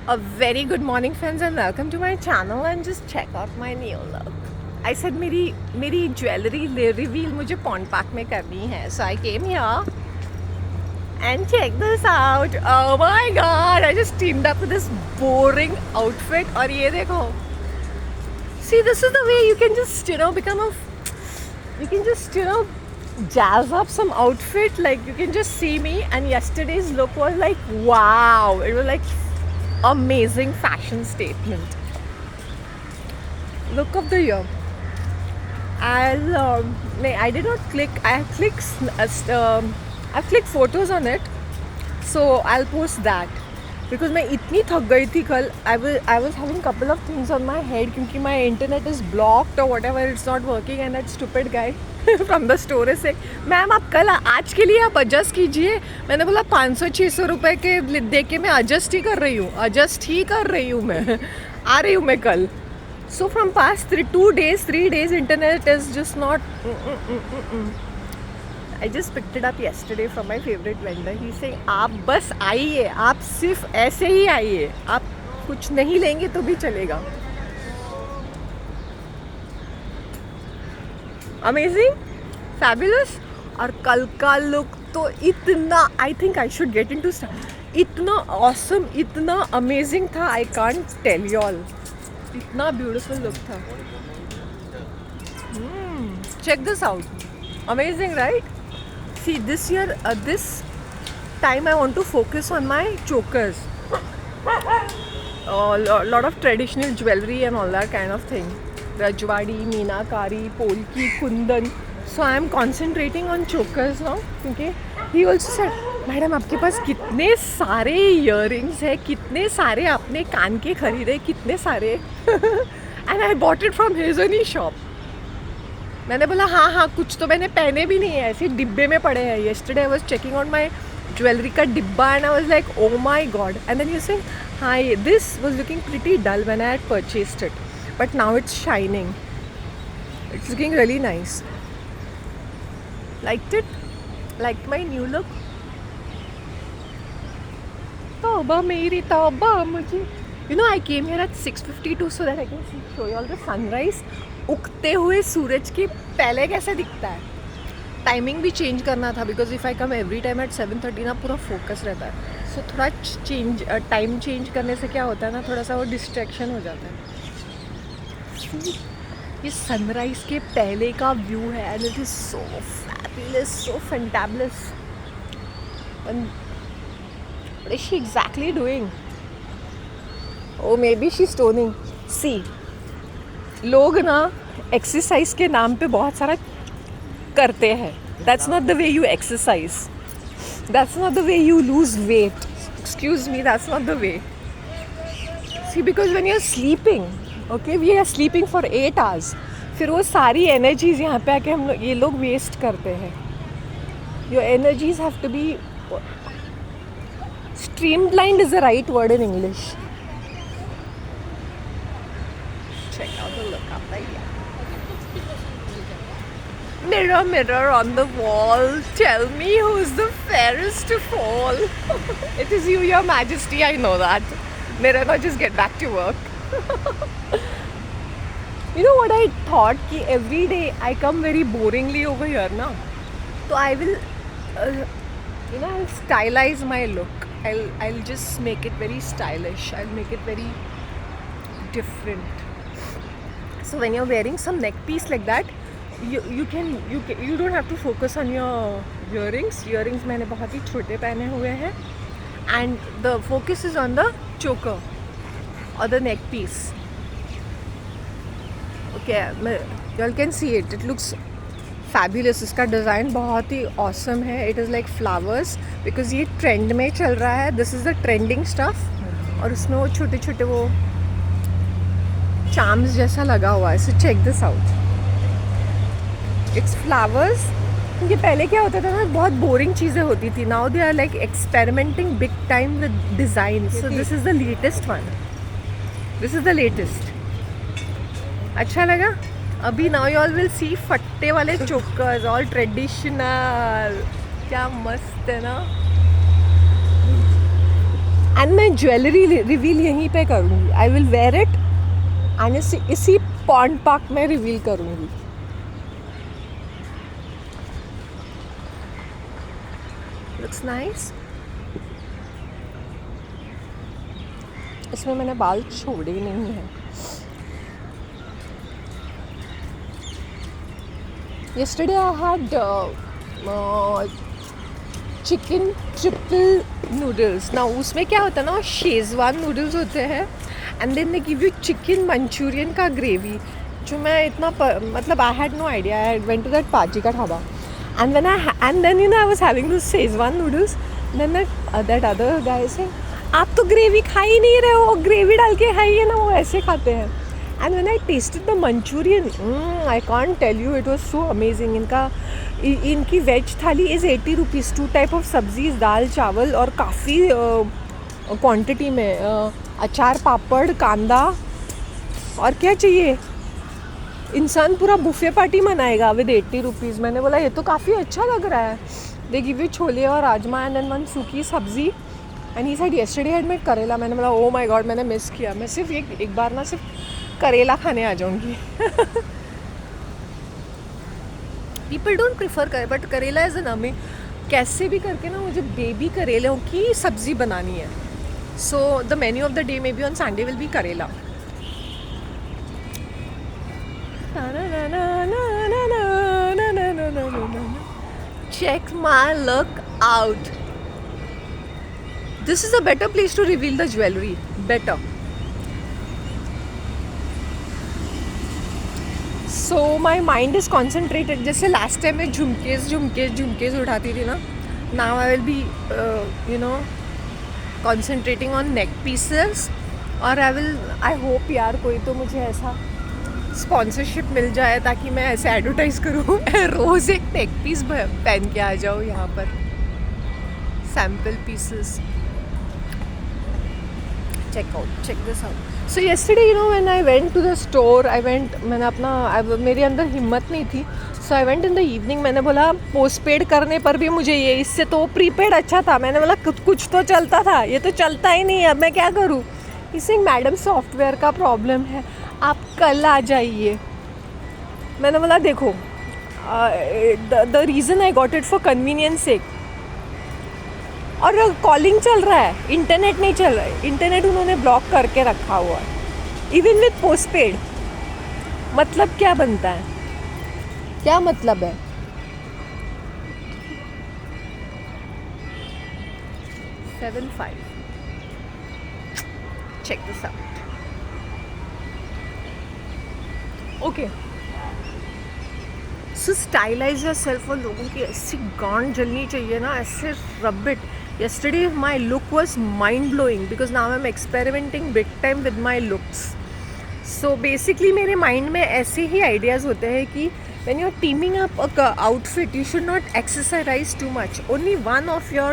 A very good morning, friends, and welcome to my channel. And just check out my new look. I said मेरी jewellery reveal मुझे pond park में करनी है, so I came here and check this out. Oh my God! I just teamed up with this boring outfit. और ये देखो. See, this is the way you can just you can just jazz up some outfit. Like you can just see me, and yesterday's look was like wow. It was like amazing fashion statement. Look of the year. I did not click. I clicked photos on it, so I'll post that. Because मैं इतनी थक गई थी कल. I was having couple of things on my head क्योंकि my internet is blocked or whatever, it's not working, and that stupid guy from the store is saying, ma'am आप कल आज के लिए आप adjust कीजिए. मैंने बोला 500-600 रुपए के दे के मैं adjust ही कर रही हूँ मैं. आ रही हूँ मैं कल. So from past 3 days internet is just not. I just picked it up yesterday from my favorite vendor. He's saying आप बस आइए, आप सिर्फ ऐसे ही आइए, आप कुछ नहीं लेंगे तो भी चलेगा. Amazing, fabulous. और कल का लुक तो इतना, I think I should get into इतना awesome, इतना amazing था. I can't tell you all. इतना beautiful look था. Check this out. Amazing, right? See, this year, this time I want to focus on my chokers. A lot of traditional jewelry and all that kind of thing. Rajwadi, Meenakari, Polki, Kundan. So I am concentrating on chokers now. क्योंकि he also said, madam आपके पास कितने सारे earrings है, कितने सारे आपने कान के खरीदे, कितने सारे. And I bought it from his own shop. मैंने बोला हाँ कुछ तो मैंने पहने भी नहीं है, ऐसे डिब्बे में पड़े हैं. yesterday I was checking on my jewelry का डिब्बा and I was like oh my God. And then you say hi, this was looking pretty dull when I had purchased it, but now it's shining. It's looking really nice. Liked it? Liked my new look? तौबा मेरी तौबा मुझे. You know, I came here at 6:52 so that I can show you all the sunrise. उगते हुए सूरज के पहले कैसे दिखता है. टाइमिंग भी चेंज करना था because if I come every time at 7:30 ना पूरा फोकस रहता है. सो थोड़ा टाइम चेंज करने से क्या होता है ना, थोड़ा सा वो डिस्ट्रैक्शन हो जाता है. ये सनराइज़ के पहले का व्यू है and it is so fabulous, so fantabulous. What is she exactly doing? Oh, maybe she's toning. See, लोग ना एक्सरसाइज के नाम पे बहुत सारा करते हैं. That's not the way you exercise. That's not the way you lose weight. Excuse me, that's not the way. See, because when you're sleeping, okay, we are sleeping for 8 hours. फिर वो सारी energies यहाँ पे आके ये लोग waste करते हैं. Your energies have to be streamlined is the right word in English. Check out the look up there. Mirror, mirror on the wall, tell me who's the fairest of all. It is you, your majesty, I know that. Mirror, now just get back to work. You know what I thought? Ki every day I come very boringly over here na. So I will, I'll stylize my look. I'll just make it very stylish. I'll make it very different. So when you're wearing some neck piece like that, you don't have to focus on your earrings. Earrings मैंने बहुत ही छोटे पहने हुए हैं, and the focus is on the choker or the neck piece. Okay, you can see it. It looks fabulous. इसका design बहुत ही awesome है. It is like flowers because ये trend में चल रहा है. This is the trending stuff. और उसमें वो छोटे छोटे वो चार्म्स जैसा लगा हुआ है. So check this out. It's flowers. ये पहले क्या होता था ना, बहुत बोरिंग चीज़ें होती थी. Now they are like experimenting big time with design. So this is the latest one. This is the latest. अच्छा लगा. अभी now you all will see फट्टे वाले चोकर्स, ऑल ट्रेडिशनल. क्या मस्त है ना. एंड मैं ज्वेलरी रिवील यहीं पे करूँगी. I will where it and इसी पॉन्ड पार्क में रिवील करूँगी. Looks nice. इसमें मैंने बाल छोड़े नहीं हैं. Yesterday I had chicken triple noodles. ना उसमें क्या होता है ना, शेजवान नूडल्स होते हैं and then they give you chicken Manchurian का ग्रेवी, जो मैं इतना मतलब I had no idea. I went to that पाजी का dhaba and then you know I was having this Schezwan noodles. Then that other guy say, आप तो gravy खा ही नहीं रहे हो, ग्रेवी डाल के खाइए ना, वो ऐसे खाते हैं. And when I tasted the Manchurian, I can't tell you, it was so amazing. इनकी veg thali is 80 rupees. 2 type of सब्जीज, दाल चावल और काफ़ी क्वांटिटी में अचार पापड़ कांदा. और क्या चाहिए, इंसान पूरा बुफे पार्टी मनाएगा विद 80 रुपीज़. मैंने बोला ये तो काफ़ी अच्छा लग रहा है. दे गिव यू छोले और राजमा एंड देन वन सूखी सब्जी. And he said yesterday had made करेला. मैंने बोला ओ माय गॉड, मैंने मिस किया. मैं सिर्फ एक बार ना सिर्फ करेला खाने आ जाऊंगी. पीपल डोंट प्रिफर करे बट करेला इज़ एन अमेजिंग. कैसे भी करके ना मुझे बेबी करेलों की सब्ज़ी बनानी है. So the menu of the day may be on Sunday will be करेला. Check my look out. This is a better place to reveal the jewelry. Better. So my mind is concentrated. जैसे last time मैं झुमकेज उठाती थी ना. Now I will be concentrating on neck pieces. और I hope यार कोई तो मुझे ऐसा स्पॉन्सरशिप मिल जाए ताकि मैं ऐसे एडवर्टाइज़ करूँ. रोज़ एक नेक पीस पहन के आ जाओ यहाँ पर. Sample pieces. check this out. So yesterday when I went to the store, मेरे अंदर हिम्मत नहीं थी. So I went in the evening. मैंने बोला पोस्टपेड करने पर भी मुझे ये, इससे तो प्रीपेड अच्छा था. मैंने बोला कुछ तो चलता था, ये तो चलता ही नहीं. अब मैं क्या करूँ. इसे मैडम सॉफ्टवेयर का प्रॉब्लम है, आप कल आ जाइए. मैंने बोला देखो, the reason I got it for convenience sake. और कॉलिंग चल रहा है, इंटरनेट नहीं चल रहा है. इंटरनेट उन्होंने ब्लॉक करके रखा हुआ है इवन विथ पोस्टपेड. मतलब क्या बनता है, क्या मतलब है. $7.5. Check this out. Okay. So stylize yourself. और लोगों की ऐसी गांड जलनी चाहिए ना, ऐसे rub it. Yesterday my look was mind blowing because now I'm experimenting big time with my looks. So basically मेरे mind में ऐसे ही ideas होते हैं कि when you're teaming up a outfit, you should not accessorize too much. Only one of your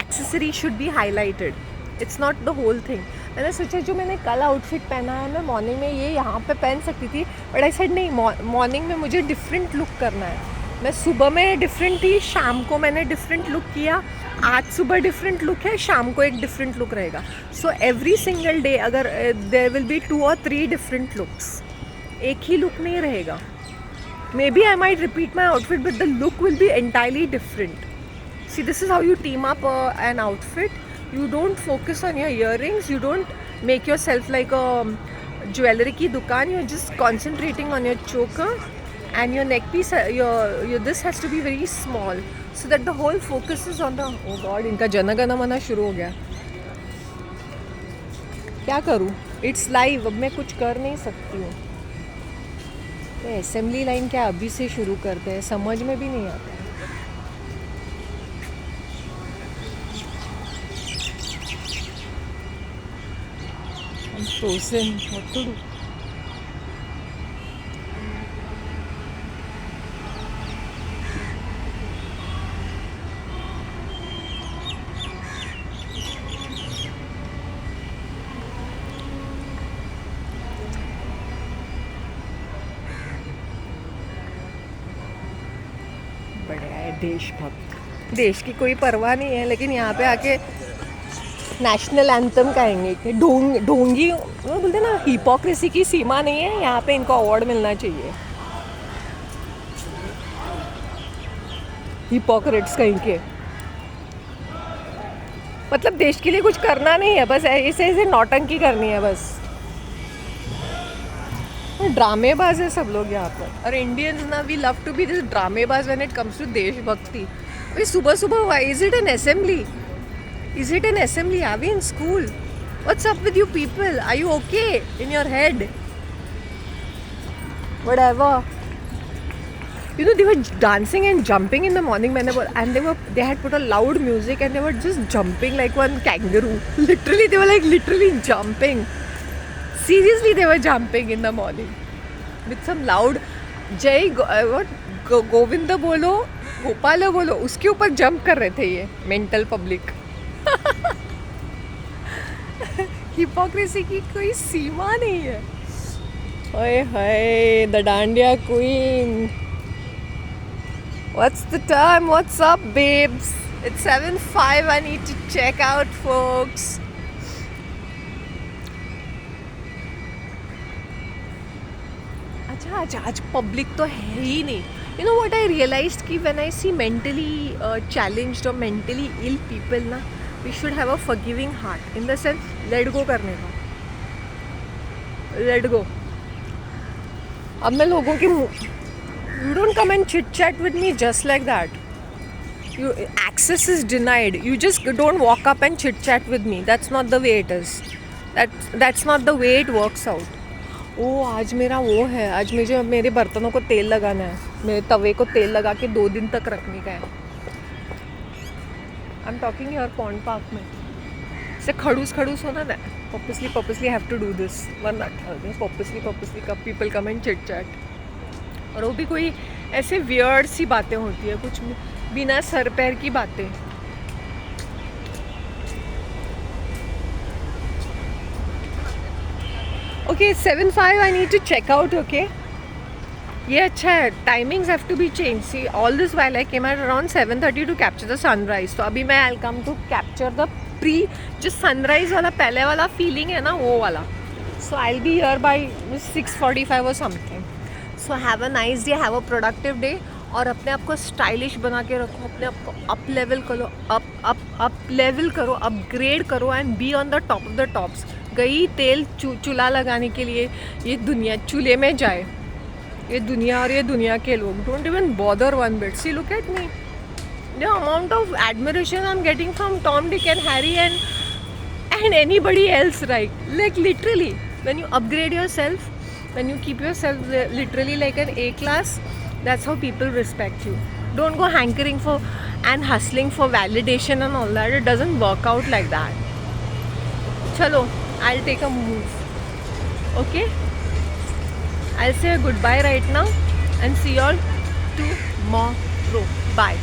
accessory should be highlighted. It's not the whole thing. मैंने सोचा जो मैंने कल आउटफिट पहना है, मैं मॉर्निंग में ये यहाँ पे पहन सकती थी. बट आई सेड नहीं, मॉर्निंग में मुझे डिफरेंट लुक करना है. मैं सुबह में डिफरेंट थी, शाम को मैंने डिफरेंट लुक किया. आज सुबह डिफरेंट लुक है, शाम को एक डिफरेंट लुक रहेगा. सो एवरी सिंगल डे अगर there will be 2 or 3 different looks. एक ही लुक नहीं रहेगा. Maybe I might repeat my outfit but the look will be entirely different. See this is how you team up an outfit. You don't focus on your earrings. You don't make yourself like a jewelry की दुकान. You're just concentrating on your choker and your neck piece. Your this has to be very small so that the whole focus is on the. Oh God, इनका जन गण मन शुरू हो गया. क्या करूँ? It's live. अब मैं कुछ कर नहीं सकती हूँ. तो असेंबली लाइन क्या अभी से शुरू करते हैं, समझ में भी नहीं आता. Frozen. What to do? बढ़िया है. देशभक्त. देश की कोई परवाह नहीं है, लेकिन यहाँ पे आके नेशनल एंथम गाएंगे कि ढोंगी वो बोलते हैं ना, हिपोक्रेसी की सीमा नहीं है, यहाँ पे इनको अवार्ड मिलना चाहिए। हिपोक्रेट्स कहीं के, मतलब देश के लिए कुछ करना नहीं है, बस ऐसे ऐसे नौटंकी करनी है बस। ड्रामेबाज है सब लोग यहाँ पर। और इंडियंस ना, we love to be this ड्रामेबाज व्हेन इट कम्स टू देशभक्ति। भाई सुबह सुबह is it an assembly? Is it an assembly? Are we in school? What's up with you people? Are you okay in your head? Whatever, you know, they were dancing and jumping in the morning whenever, and they had put a loud music and they were just jumping like one kangaroo. Literally, they were like literally jumping. Seriously, they were jumping in the morning with some loud Govind बोलो, गोपाल बोलो, उसके ऊपर jump कर रहे थे ये mental public. Hypocrisy की कोई सीमा नहीं है। ओए हाय, the dandiya queen. What's the time? What's up, babes? It's 7:05. I need to check out, folks. अच्छा, आज पब्लिक तो है ही नहीं। You know what I realized कि when I see mentally challenged or mentally ill people ना, we should have a forgiving heart. In the sense, let go करने का। Let go. अब मैं लोगों के You don't come and chit chat with me just like that. Access is denied. You just don't walk up and chit chat with me. That's not the way it is. That's not the way it works out. आज मेरा वो है, आज मुझे मेरे बर्तनों को तेल लगाना है, मेरे तवे को तेल लगा के 2 दिन तक रखने का है। I'm talking here pond park में। से खड़ूस होना ना, purposely have to do this. वरना purposely people come and chit chat. और वो भी कोई ऐसे वियर्ड सी बातें होती है, कुछ बिना सर पैर की बातें। Okay, 7:05 I need to check out. Okay, ये अच्छा है, timings have to be change. See all this while I came at around 7:30 to capture the sunrise. तो अभी मैं I come to capture the जो सनराइज वाला पहले वाला फीलिंग है ना, वो वाला। So I will be here by 6:45 और something. So have a nice day, have a productive day. और अपने आप को स्टाइलिश बना के रखो, अपने आप को अप लेवल करो, अपग्रेड करो and be on the top of the tops. गई तेल चूल्हा लगाने के लिए ये दुनिया चूल्हे में जाए, ये दुनिया और ये दुनिया के लोग। Don't even bother one bit. See look at me, the amount of admiration I am getting from Tom, Dick and Harry and anybody else, right? Like literally, when you upgrade yourself, when you keep yourself literally like an A class, that's how people respect you. Don't go hankering for and hustling for validation and all that. It doesn't work out like that. Chalo, I'll take a move. Okay? I'll say a goodbye right now and see you all tomorrow. Bye.